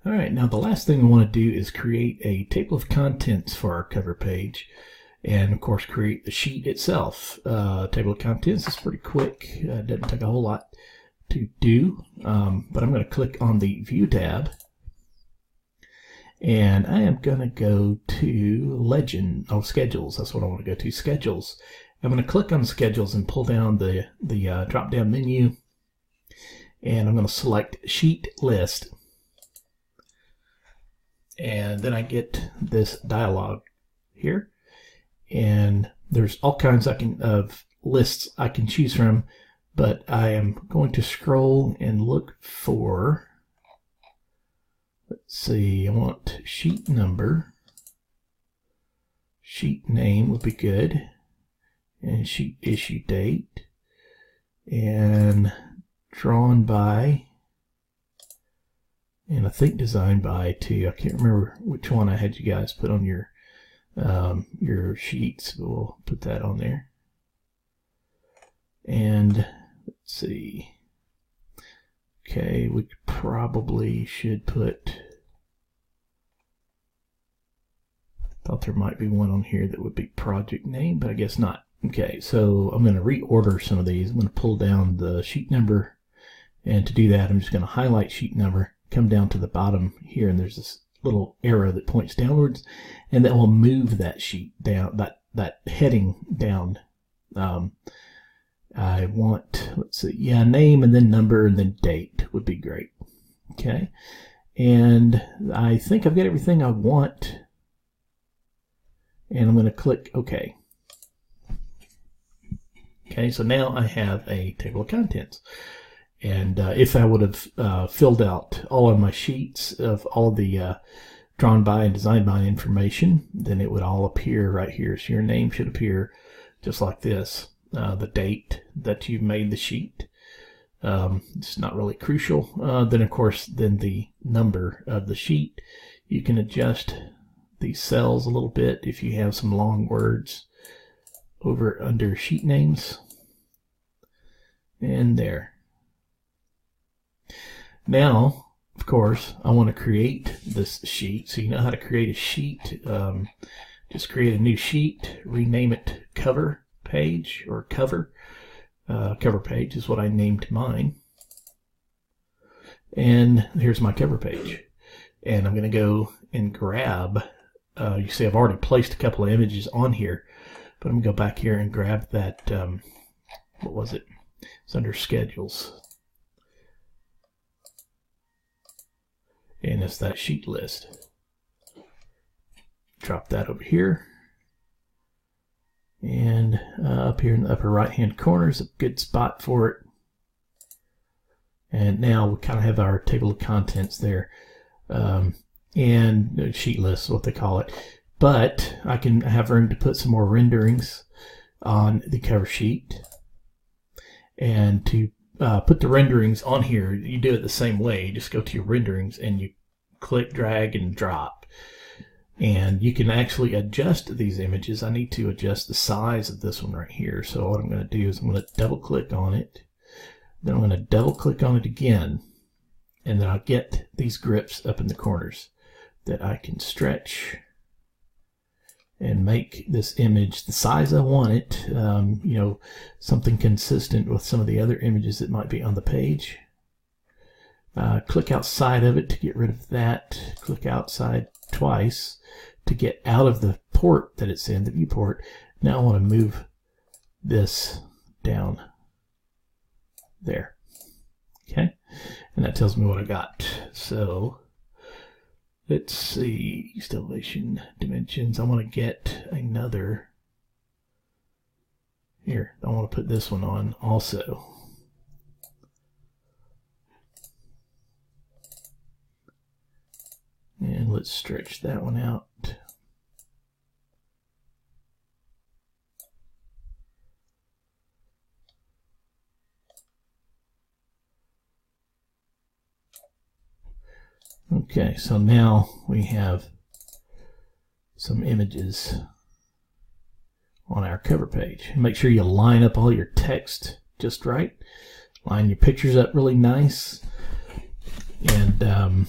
All right, now the last thing we want to do is create a table of contents for our cover page, and of course create the sheet itself. Table of contents is pretty quick, doesn't take a whole lot to do, but I'm going to click on the View tab, and I am going to go to Schedules. That's what I want to go to, Schedules. I'm going to click on Schedules and pull down the drop-down menu, and I'm going to select Sheet List. And then I get this dialog here, and there's all kinds of lists I can choose from, but I am going to scroll and look for, let's see, I want sheet number, sheet name would be good, and sheet issue date, and drawn by, and I think designed by too. I can't remember which one I had you guys put on your sheets. We'll put that on there. And let's see. Okay, we probably should put. Thought there might be one on here that would be project name, but I guess not. Okay, so I'm going to reorder some of these. I'm going to pull down the sheet number, and to do that, I'm just going to highlight sheet number. Come down to the bottom here, and there's this little arrow that points downwards, and that will move that sheet down, that heading down. I want, let's see, yeah, name and then number and then date would be great. Okay, and I think I've got everything I want, and I'm going to click OK. Okay, so now I have a table of contents. And if I would have filled out all of my sheets of all the drawn by and designed by information, then it would all appear right here. So your name should appear just like this. The date that you made the sheet. It's not really crucial. Then of course, then the number of the sheet. You can adjust these cells a little bit if you have some long words over under sheet names. And there. Now, of course, I want to create this sheet. So you know how to create a sheet. Just create a new sheet, rename it cover page or cover. Cover page is what I named mine. And here's my cover page. And I'm going to go and grab, you see I've already placed a couple of images on here, but I'm going to go back here and grab that, what was it? It's under schedules. And it's that sheet list. Drop that over here. And up here in the upper right hand corner is a good spot for it. And now we kind of have our table of contents there. And sheet list is what they call it. But I can have room to put some more renderings on the cover sheet. And to put the renderings on here, you do it the same way. You just go to your renderings and you click, drag, and drop. And you can actually adjust these images. I need to adjust the size of this one right here. So what I'm going to do is I'm going to double click on it. Then I'm going to double click on it again. And then I'll get these grips up in the corners that I can stretch and make this image the size I want it, you know, something consistent with some of the other images that might be on the page. Click outside of it to get rid of that. Click outside twice to get out of the port that it's in, the viewport. Now I want to move this down there. Okay, and that tells me what I got. So let's see, east elevation dimensions. I want to get another. Here, I want to put this one on also. And let's stretch that one out. Okay, so now we have some images on our cover page. Make sure you line up all your text just right. Line your pictures up really nice. And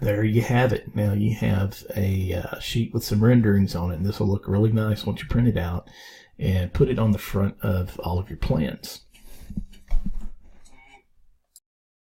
there you have it. Now you have a sheet with some renderings on it, and this will look really nice once you print it out and put it on the front of all of your plans.